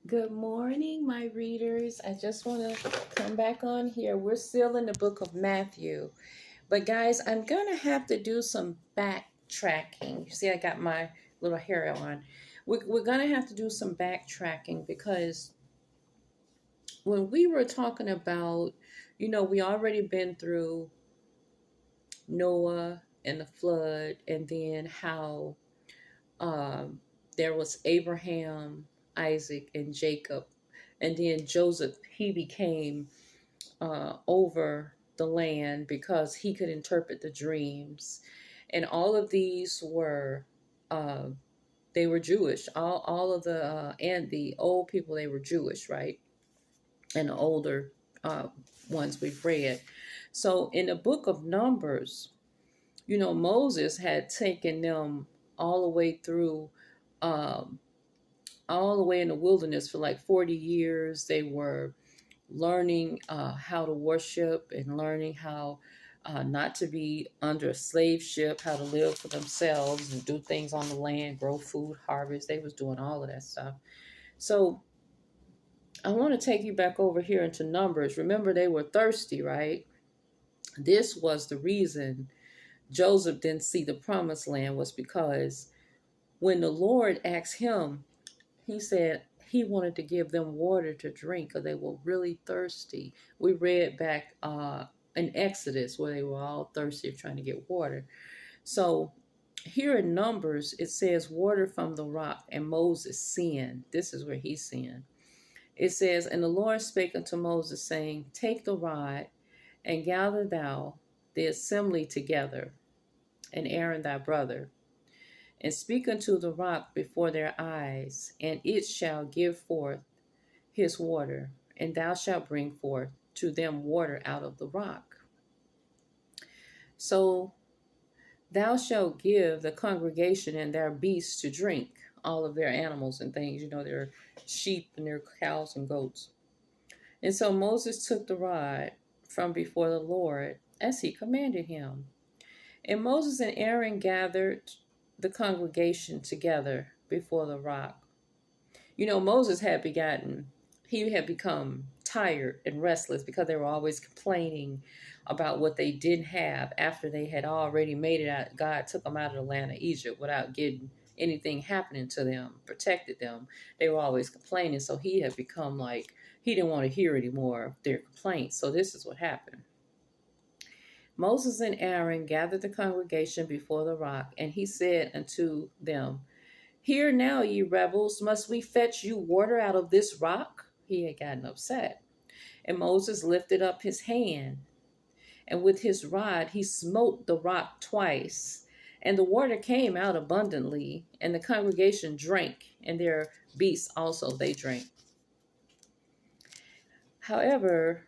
Good morning, my readers. I just want to come back on here. We're still in the book of Matthew. But guys, I'm going to have to do some backtracking. You see, I got my little hair on. We're going to have to do some backtracking because when we were talking about, we already been through Noah and the flood, and then how um, there was Abraham, Isaac, and Jacob. And then Joseph, he became over the land because he could interpret the dreams. And all of these were, uh, they were Jewish. All of the, and the old people, they were Jewish, right? And the older ones we've read. So in the book of Numbers, Moses had taken them all the way through, um, all the way in the wilderness for like 40 years. They were learning how to worship and learning how not to be under a slave ship, how to live for themselves and do things on the land, grow food, harvest. They was doing all of that stuff. So I want to take you back over here into Numbers. Remember, they were thirsty, right? This was the reason Joseph didn't see the promised land, was because when the Lord asked him, he said he wanted to give them water to drink because they were really thirsty. We read back in Exodus where they were all thirsty trying to get water. So here in Numbers, it says water from the rock, and Moses sinned. This is where he sinned. It says, and the Lord spake unto Moses, saying, take the rod and gather thou the assembly together, and Aaron thy brother, and speak unto the rock before their eyes, and it shall give forth his water, and thou shalt bring forth to them water out of the rock. So thou shalt give the congregation and their beasts to drink, all of their animals and things, their sheep and their cows and goats. And so Moses took the rod from before the Lord as he commanded him. And Moses and Aaron gathered the congregation together before the rock. Moses had he had become tired and restless because they were always complaining about what they didn't have after they had already made it out. God took them out of the land of Egypt without getting anything happening to them, protected them. They were always complaining. So he had become like, he didn't want to hear any more of their complaints. So this is what happened. Moses and Aaron gathered the congregation before the rock, and he said unto them, hear now, ye rebels, must we fetch you water out of this rock? He had gotten upset. And Moses lifted up his hand, and with his rod he smote the rock twice, and the water came out abundantly, and the congregation drank, and their beasts also they drank. However,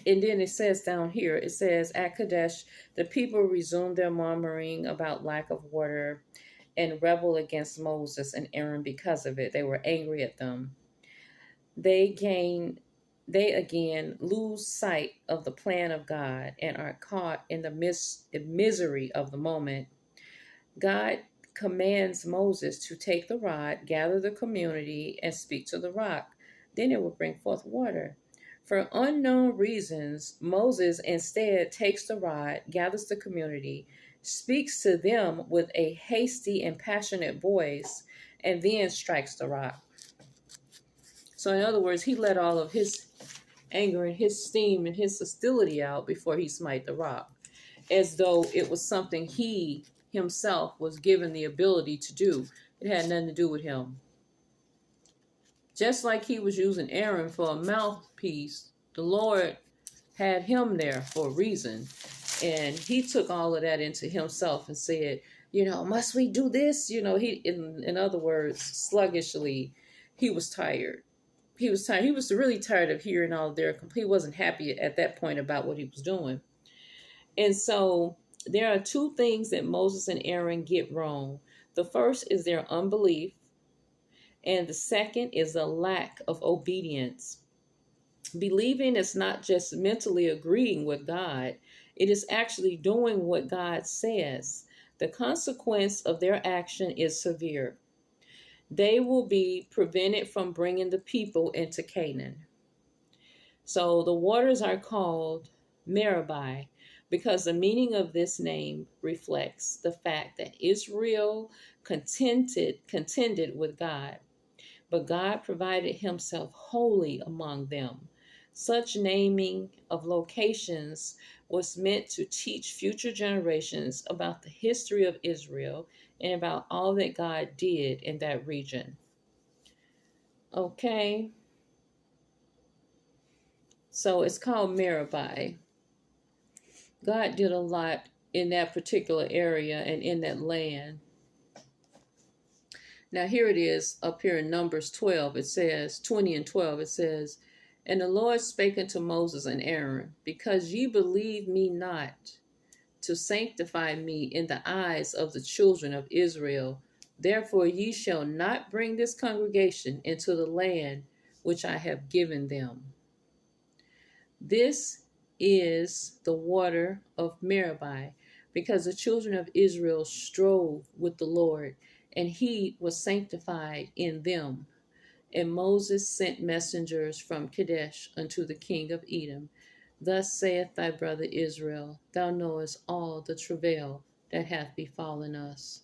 and then it says down here, it says, at Kadesh, the people resumed their murmuring about lack of water and rebel against Moses and Aaron because of it. They were angry at them. They again lose sight of the plan of God and are caught in the misery of the moment. God commands Moses to take the rod, gather the community, and speak to the rock. Then it will bring forth water. For unknown reasons, Moses instead takes the rod, gathers the community, speaks to them with a hasty and passionate voice, and then strikes the rock. So in other words, he let all of his anger and his steam and his hostility out before he smite the rock, as though it was something he himself was given the ability to do. It had nothing to do with him. Just like he was using Aaron for a mouthpiece, the Lord had him there for a reason. And he took all of that into himself and said, must we do this? In other words, sluggishly, he was tired. He was tired. He was really tired of hearing all their, he wasn't happy at that point about what he was doing. And so there are two things that Moses and Aaron get wrong. The first is their unbelief. And the second is a lack of obedience. Believing is not just mentally agreeing with God. It is actually doing what God says. The consequence of their action is severe. they will be prevented from bringing the people into Canaan. So the waters are called Meribah because the meaning of this name reflects the fact that Israel contended with God, but God provided himself wholly among them. Such naming of locations was meant to teach future generations about the history of Israel and about all that God did in that region. Okay, so it's called Meribah. God did a lot in that particular area and in that land. Now here it is up here in Numbers 12. It says 20 and 12. It says, "And the Lord spake unto Moses and Aaron, because ye believe me not to sanctify me in the eyes of the children of Israel, therefore ye shall not bring this congregation into the land which I have given them." This is the water of Meribah, because the children of Israel strove with the Lord, and he was sanctified in them. And Moses sent messengers from Kadesh unto the king of Edom. Thus saith thy brother Israel, thou knowest all the travail that hath befallen us,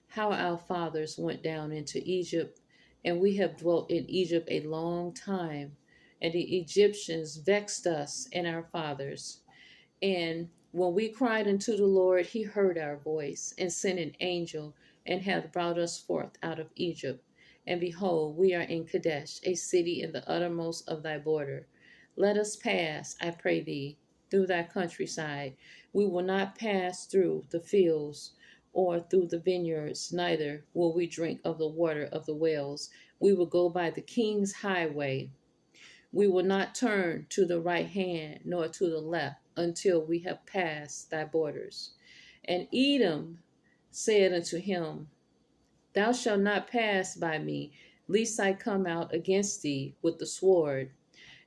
how our fathers went down into Egypt, and we have dwelt in Egypt a long time, and the Egyptians vexed us and our fathers. And when we cried unto the Lord, he heard our voice, and sent an angel, and hath brought us forth out of Egypt. And behold, we are in Kadesh, a city in the uttermost of thy border. Let us pass, I pray thee, through thy countryside. We will not pass through the fields or through the vineyards, neither will we drink of the water of the wells. We will go by the king's highway. We will not turn to the right hand nor to the left until we have passed thy borders. And Edom said unto him, Thou shalt not pass by me, lest I come out against thee with the sword.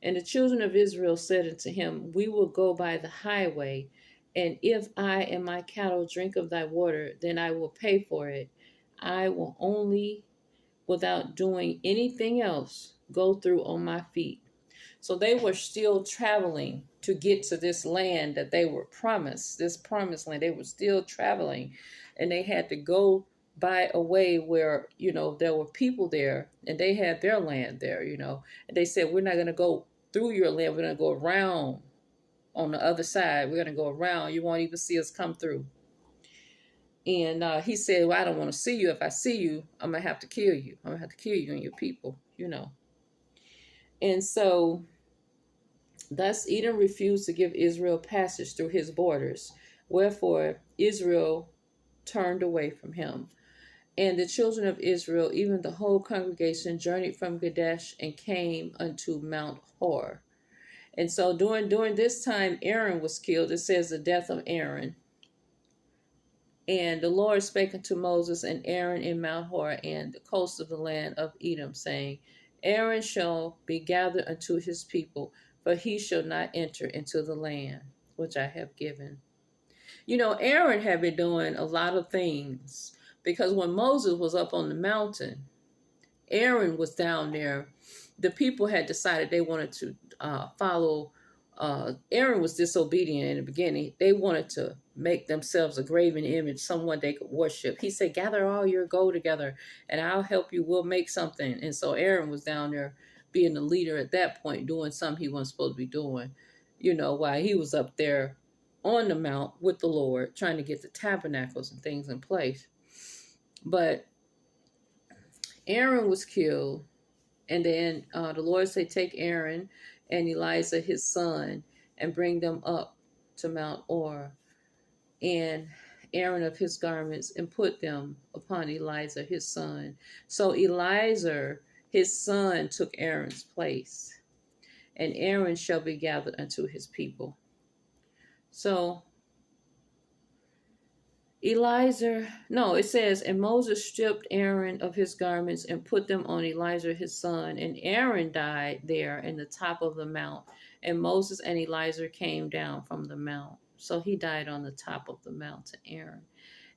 And the children of Israel said unto him, We will go by the highway, and if I and my cattle drink of thy water, then I will pay for it. I will only, without doing anything else, go through on my feet. So they were still traveling to get to this land that they were promised, this promised land. They were still traveling, and they had to go by a way where, there were people there, and they had their land there, and they said, we're not going to go through your land. We're going to go around on the other side. We're going to go around. You won't even see us come through. And he said, well, I don't want to see you. If I see you, I'm going to have to kill you. I'm going to have to kill you and your people, And so, thus Edom refused to give Israel passage through his borders. Wherefore Israel turned away from him. And the children of Israel, even the whole congregation, journeyed from Kadesh and came unto Mount Hor. And so during this time, Aaron was killed. It says the death of Aaron. And the Lord spake unto Moses and Aaron in Mount Hor and the coast of the land of Edom, saying, Aaron shall be gathered unto his people, for he shall not enter into the land which I have given. Aaron had been doing a lot of things, because when Moses was up on the mountain, Aaron was down there. The people had decided they wanted to follow. Aaron was disobedient in the beginning. They wanted to make themselves a graven image, someone they could worship. He said, gather all your gold together and I'll help you. We'll make something. And so Aaron was down there being the leader at that point, doing something he wasn't supposed to be doing, while he was up there on the mount with the Lord, trying to get the tabernacles and things in place. But Aaron was killed. And then the Lord said, take Aaron and Elijah his son and bring them up to Mount Or, and Aaron of his garments, and put them upon Elijah his son. So Elijah his son took Aaron's place, and Aaron shall be gathered unto his people. So it says, and Moses stripped Aaron of his garments and put them on Elijah his son, and Aaron died there in the top of the mount, and Moses and Elijah came down from the mount. So he died on the top of the mountain, Aaron.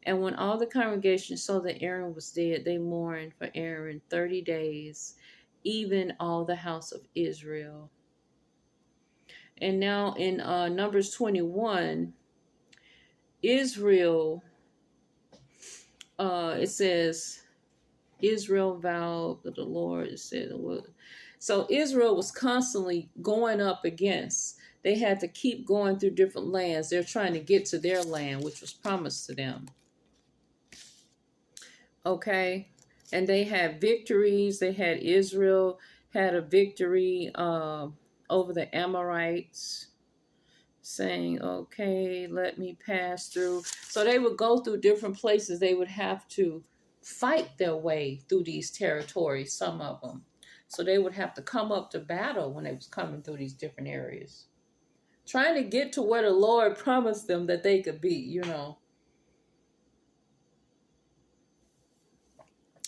And when all the congregation saw that Aaron was dead, they mourned for Aaron 30 days, even all the house of Israel. And now in Numbers 21, Israel, it says, Israel vowed to the Lord. It said, so Israel was constantly going up against. They had to keep going through different lands. They're trying to get to their land, which was promised to them. Okay, and they had victories. They had Israel had a victory over the Amorites, saying, "Okay, let me pass through." So they would go through different places. They would have to fight their way through these territories, some of them. So they would have to come up to battle when they was coming through these different areas, trying to get to where the Lord promised them that they could be, you know,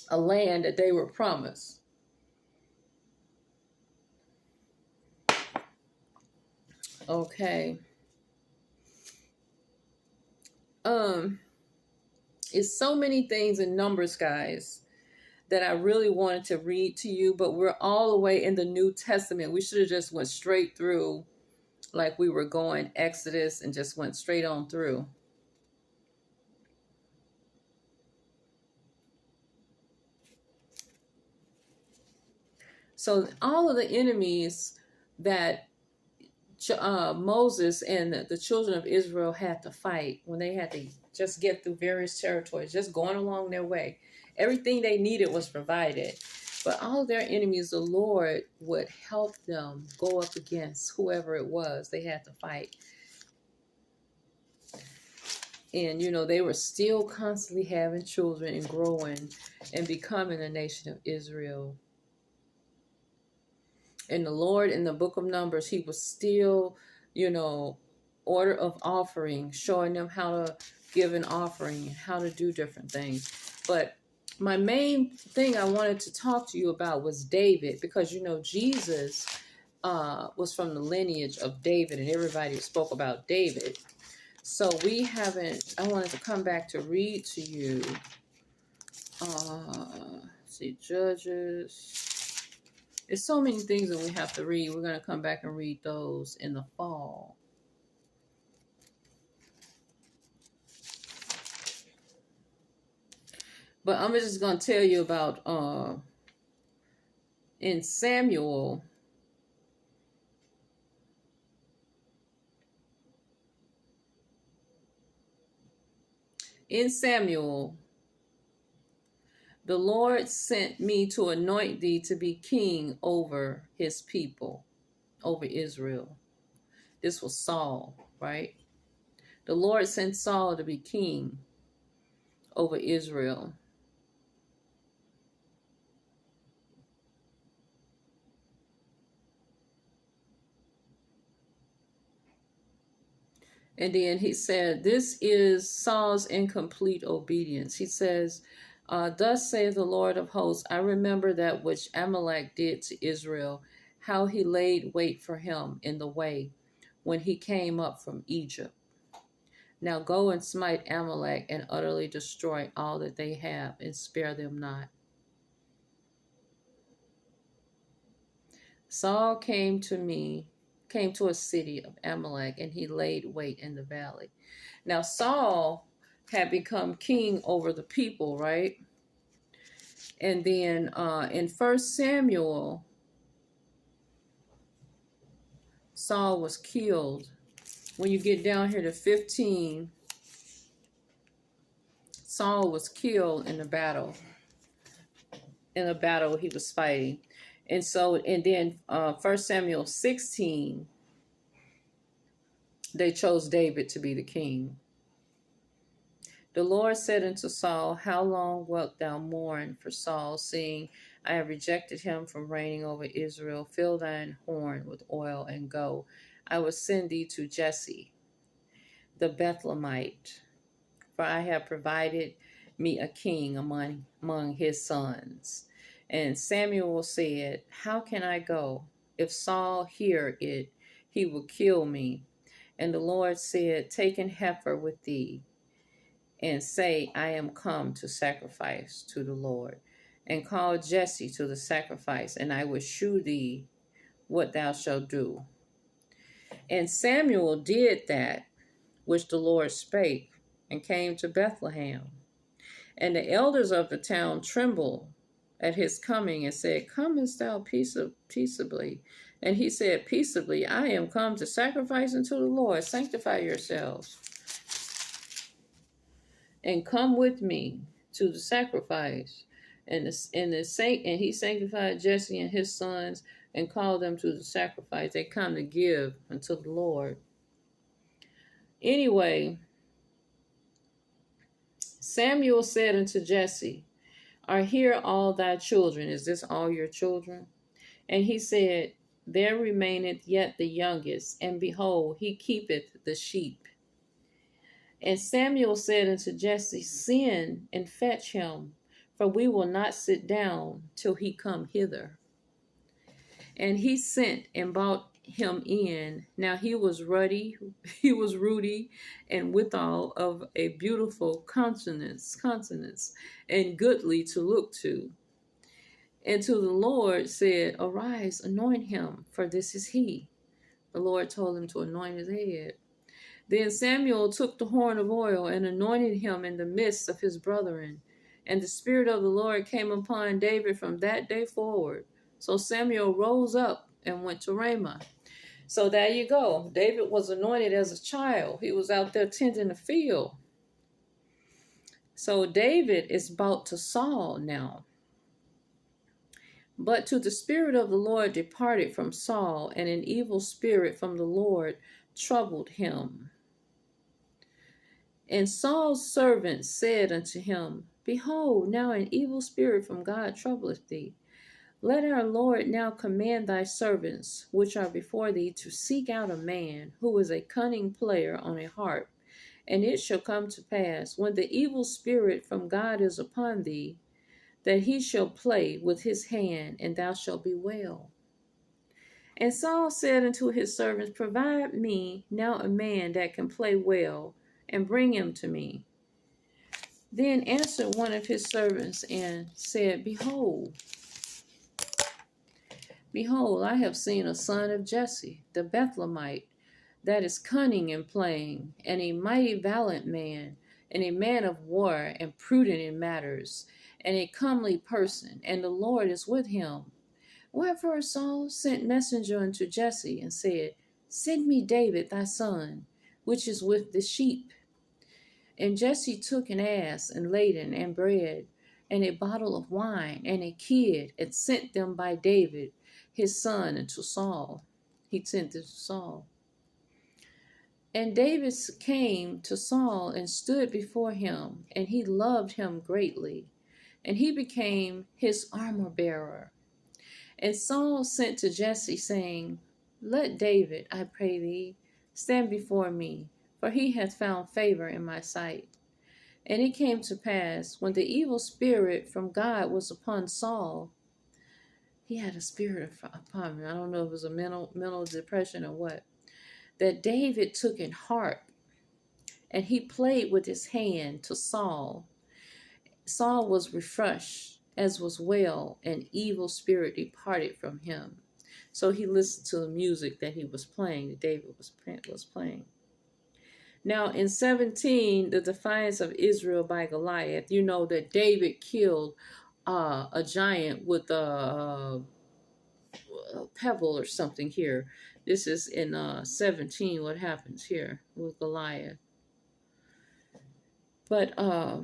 a land that they were promised. Okay. It's so many things in Numbers, guys, that I really wanted to read to you, but we're all the way in the New Testament. We should have just went straight through like we were going Exodus and just went straight on through. So all of the enemies that Moses and the children of Israel had to fight when they had to just get through various territories, just going along their way. Everything they needed was provided. But all of their enemies, the Lord would help them go up against whoever it was they had to fight. And, you know, they were still constantly having children and growing and becoming a nation of Israel. And the Lord in the book of Numbers, he was still, you know, order of offering, showing them how to give an offering and how to do different things. But my main thing I wanted to talk to you about was David, because, you know, Jesus was from the lineage of David, and everybody spoke about David. So I wanted to come back to read to you, see, Judges. There's so many things that we have to read. We're going to come back and read those in the fall. But I'm just going to tell you about in Samuel. In Samuel, the Lord sent me to anoint thee to be king over his people, over Israel. This was Saul, right? The Lord sent Saul to be king over Israel. And then he said, this is Saul's incomplete obedience. He says, thus saith the Lord of hosts, I remember that which Amalek did to Israel, how he laid wait for him in the way when he came up from Egypt. Now go and smite Amalek and utterly destroy all that they have and spare them not. Saul came to a city of Amalek, and he laid wait in the valley. Now Saul had become king over the people, right? And then in 1 Samuel, Saul was killed. When you get down here to 15, Saul was killed in the battle. In a battle he was fighting. And so, and then 1 Samuel 16, they chose David to be the king. The Lord said unto Saul, how long wilt thou mourn for Saul, seeing I have rejected him from reigning over Israel? Fill thine horn with oil and go. I will send thee to Jesse, the Bethlehemite, for I have provided me a king among his sons. And Samuel said, how can I go? If Saul hear it, he will kill me. And the Lord said, take an heifer with thee, and say, I am come to sacrifice to the Lord. And call Jesse to the sacrifice, and I will shew thee what thou shalt do. And Samuel did that which the Lord spake, and came to Bethlehem. And the elders of the town trembled at his coming, and said, Comest thou peaceably? And he said, Peaceably, I am come to sacrifice unto the Lord. Sanctify yourselves, and come with me to the sacrifice. And he sanctified Jesse and his sons, and called them to the sacrifice. They come to give unto the Lord. Anyway, Samuel said unto Jesse, Are here all thy children? Is this all your children? And he said, There remaineth yet the youngest, and behold, he keepeth the sheep. And Samuel said unto Jesse, Send and fetch him, for we will not sit down till he come hither. And he sent and brought him in. Now he was ruddy, and withal of a beautiful countenance, and goodly to look to. And to the Lord said, Arise, anoint him, for this is he. The Lord told him to anoint his head. Then Samuel took the horn of oil and anointed him in the midst of his brethren. And the Spirit of the Lord came upon David from that day forward. So Samuel rose up and went to Ramah. So there you go. David was anointed as a child. He was out there tending the field. So David is brought to Saul now. But to the Spirit of the Lord departed from Saul, and an evil spirit from the Lord troubled him. And Saul's servants said unto him, Behold, now an evil spirit from God troubleth thee. Let our Lord now command thy servants, which are before thee, to seek out a man who is a cunning player on a harp. And it shall come to pass, when the evil spirit from God is upon thee, that he shall play with his hand, and thou shalt be well. And Saul said unto his servants, Provide me now a man that can play well, and bring him to me. Then answered one of his servants and said, Behold, I have seen a son of Jesse, the Bethlehemite, that is cunning in playing, and a mighty valiant man, and a man of war, and prudent in matters, and a comely person, and the Lord is with him. Wherefore Saul sent messenger unto Jesse, and said, Send me David thy son, which is with the sheep. And Jesse took an ass and laden, and bread, and a bottle of wine, and a kid, and sent them by David his son unto Saul. He sent it to Saul. And David came to Saul and stood before him, and he loved him greatly, and he became his armor bearer. And Saul sent to Jesse, saying, Let David, I pray thee, stand before me, for he hath found favor in my sight. And it came to pass, when the evil spirit from God was upon Saul, he had a spirit upon him. I don't know if it was a mental depression or what, that David took an harp, and he played with his hand to Saul. Saul was refreshed, as was well, and evil spirit departed from him. So he listened to the music that he was playing, that David was playing. Now in 17, the defiance of Israel by Goliath, you know that David killed a giant with a pebble or something here. This is in 17, what happens here with Goliath. But a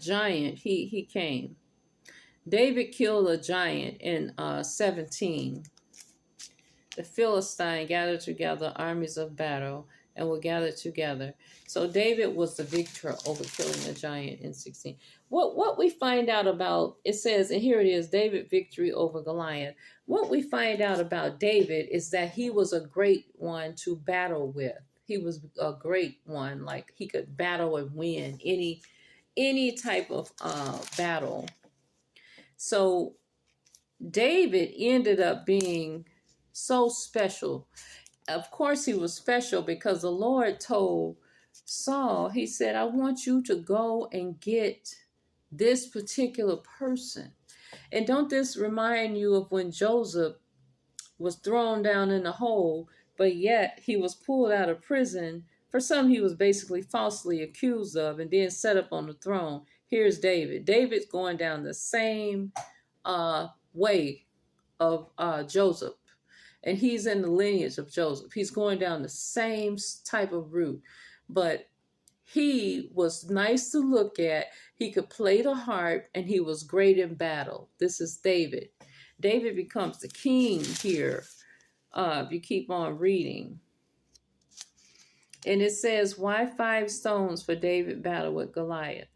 giant, he came. David killed a giant in 17. The Philistine gathered together armies of battle and were gathered together. So David was the victor over killing a giant in 16. What we find out about, it says, and here it is, David victory over Goliath. What we find out about David is that he was a great one to battle with. He was a great one, like he could battle and win any type of battle. So David ended up being so special. Of course, he was special because the Lord told Saul, he said, I want you to go and get this particular person. And don't this remind you of when Joseph was thrown down in the hole, but yet he was pulled out of prison for something he was basically falsely accused of and then set up on the throne? Here's David. David's going down the same way of Joseph. And he's in the lineage of Joseph. He's going down the same type of route. But he was nice to look at. He could play the harp, and he was great in battle. This is David. David becomes the king here. If you keep on reading. And it says, why 5 stones for David battle with Goliath?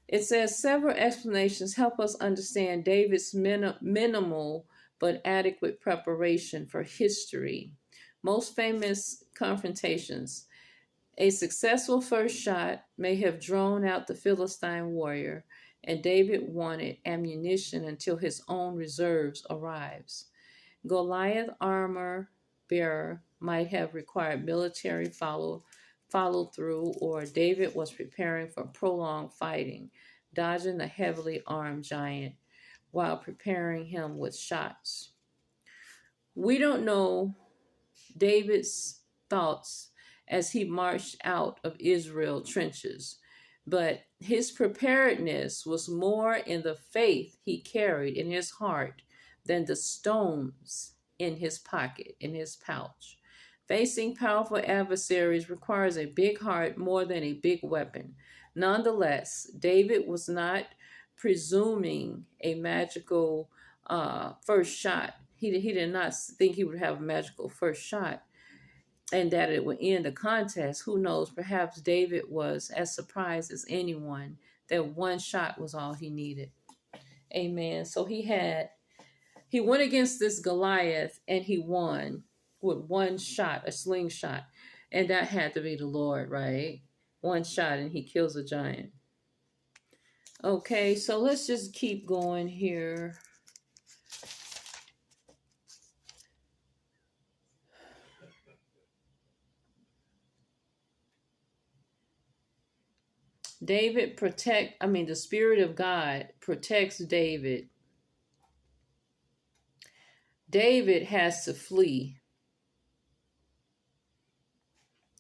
It says several explanations help us understand David's minimal but adequate preparation for history. Most famous confrontations. A successful first shot may have drawn out the Philistine warrior, and David wanted ammunition until his own reserves arrives. Goliath armor bearer might have required military follow through, or David was preparing for prolonged fighting, dodging the heavily armed giant while preparing him with shots. We don't know David's thoughts as he marched out of Israel trenches, but his preparedness was more in the faith he carried in his heart than the stones in his pocket, in his pouch. Facing powerful adversaries requires a big heart more than a big weapon. Nonetheless, David was not presuming a magical first shot. He did not think he would have a magical first shot and that it would end the contest. Who knows? Perhaps David was as surprised as anyone that one shot was all he needed. Amen. So he went against this Goliath and he won with one shot, a slingshot. And that had to be the Lord, right? One shot and he kills a giant. Okay, so let's just keep going here. The Spirit of God protects David. David has to flee.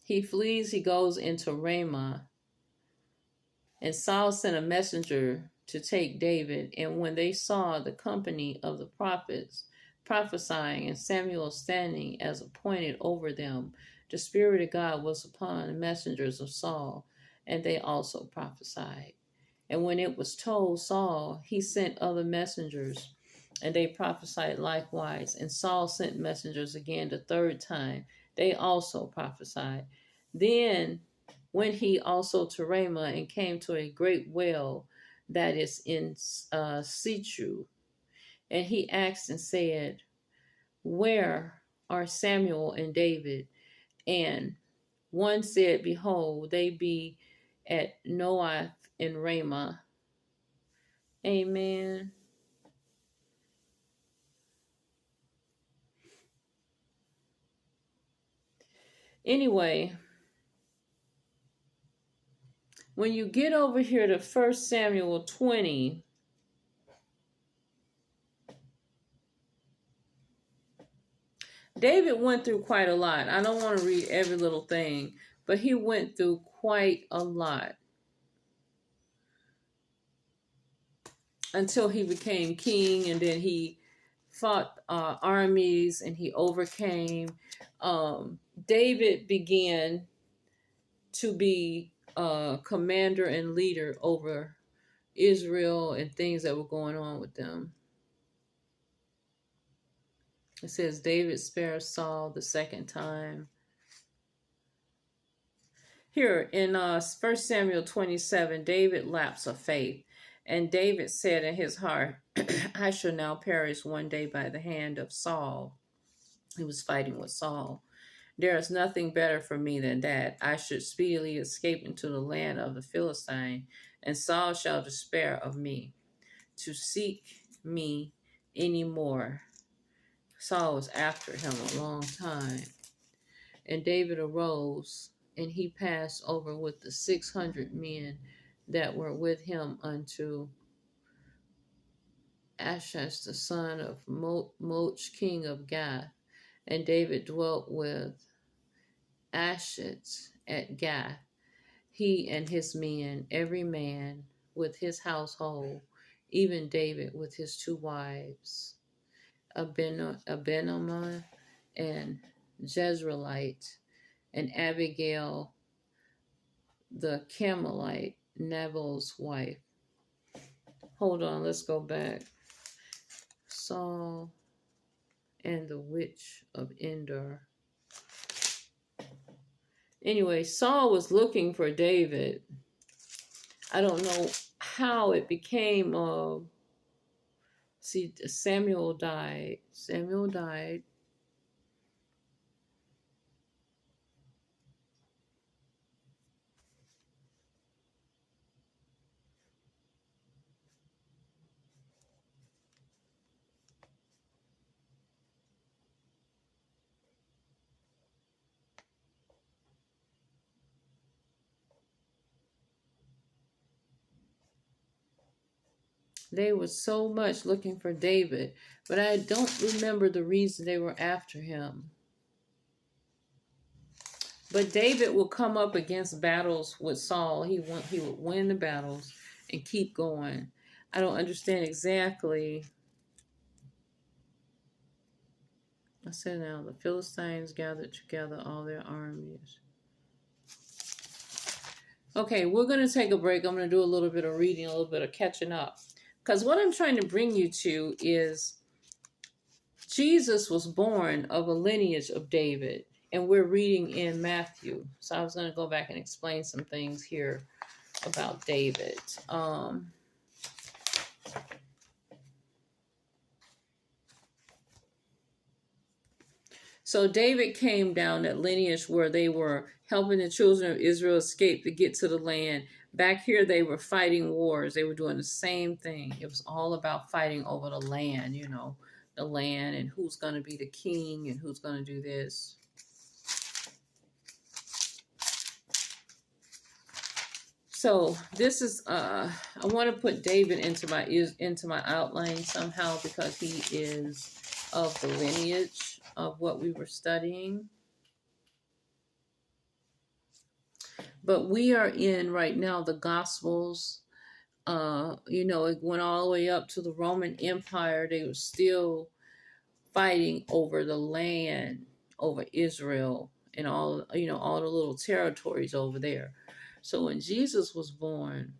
He flees, he goes into Ramah. And Saul sent a messenger to take David. And when they saw the company of the prophets prophesying and Samuel standing as appointed over them, the Spirit of God was upon the messengers of Saul, and they also prophesied. And when it was told Saul, he sent other messengers, and they prophesied likewise. And Saul sent messengers again the 3rd time. They also prophesied. Then went he also to Ramah and came to a great well that is in Situ. And he asked and said, where are Samuel and David? And one said, behold, they be at Noath in Ramah. Amen. Anyway, when you get over here to 1 Samuel 20, David went through quite a lot. I don't want to read every little thing, but he went through quite a lot until he became king, and then he fought armies and he overcame. David began to be commander and leader over Israel and things that were going on with them. It says David spares Saul the 2nd time. Here in 1 Samuel 27, David lapsed of faith. And David said in his heart, I shall now perish one day by the hand of Saul. He was fighting with Saul. There is nothing better for me than that I should speedily escape into the land of the Philistine, and Saul shall despair of me, to seek me any more. Saul was after him a long time. And David arose, and he passed over with the 600 men that were with him unto Achish, the son of Moch, king of Gath. And David dwelt with Achish at Gath, he and his men, every man with his household, even David with his 2 wives, Abinomah and Jezreelite, and Abigail the Carmelite, Nabal's wife. Hold on, let's go back. Saul and the witch of Endor. Anyway, Saul was looking for David. I don't know how it became Samuel died. Samuel died. They were so much looking for David, but I don't remember the reason they were after him. But David would come up against battles with Saul. He would win the battles and keep going. I don't understand exactly. I said now, the Philistines gathered together all their armies. Okay, we're going to take a break. I'm going to do a little bit of reading, a little bit of catching up. Because what I'm trying to bring you to is Jesus was born of a lineage of David. And we're reading in Matthew. So I was going to go back and explain some things here about David. So David came down that lineage where they were helping the children of Israel escape to get to the land. Back here, they were fighting wars. They were doing the same thing. It was all about fighting over the land, the land and who's going to be the king and who's going to do this. So this is, I want to put David into my outline somehow because he is of the lineage of what we were studying. But we are in right now the Gospels. It went all the way up to the Roman Empire. They were still fighting over the land, over Israel, and all the little territories over there. So when Jesus was born,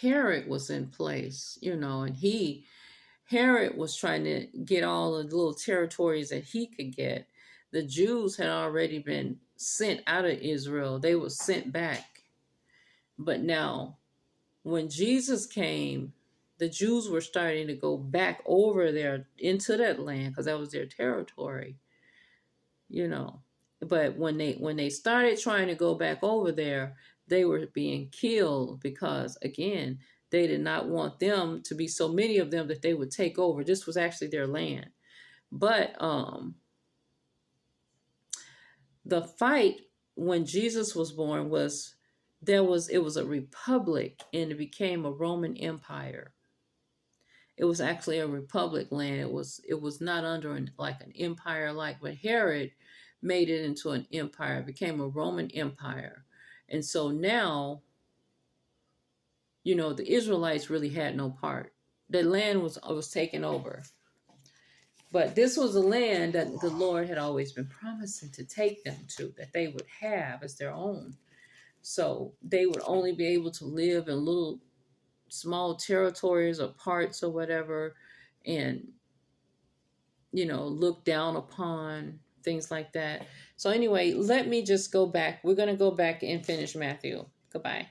Herod was in place, and Herod was trying to get all the little territories that he could get. The Jews had already been sent out of Israel. They were sent back. But now, when Jesus came, the Jews were starting to go back over there into that land because that was their territory, But when they started trying to go back over there, they were being killed because, again, they did not want them to be so many of them that they would take over. This was actually their land. But the fight when Jesus was born it was a republic and it became a Roman Empire. It was actually a republic land. It was not under an empire but Herod made it into an empire. It became a Roman Empire. And so now, the Israelites really had no part. The land was taken over. But this was a land that the Lord had always been promising to take them to, that they would have as their own. So they would only be able to live in little small territories or parts or whatever, and, look down upon, things like that. So anyway, let me just go back. We're going to go back and finish Matthew. Goodbye.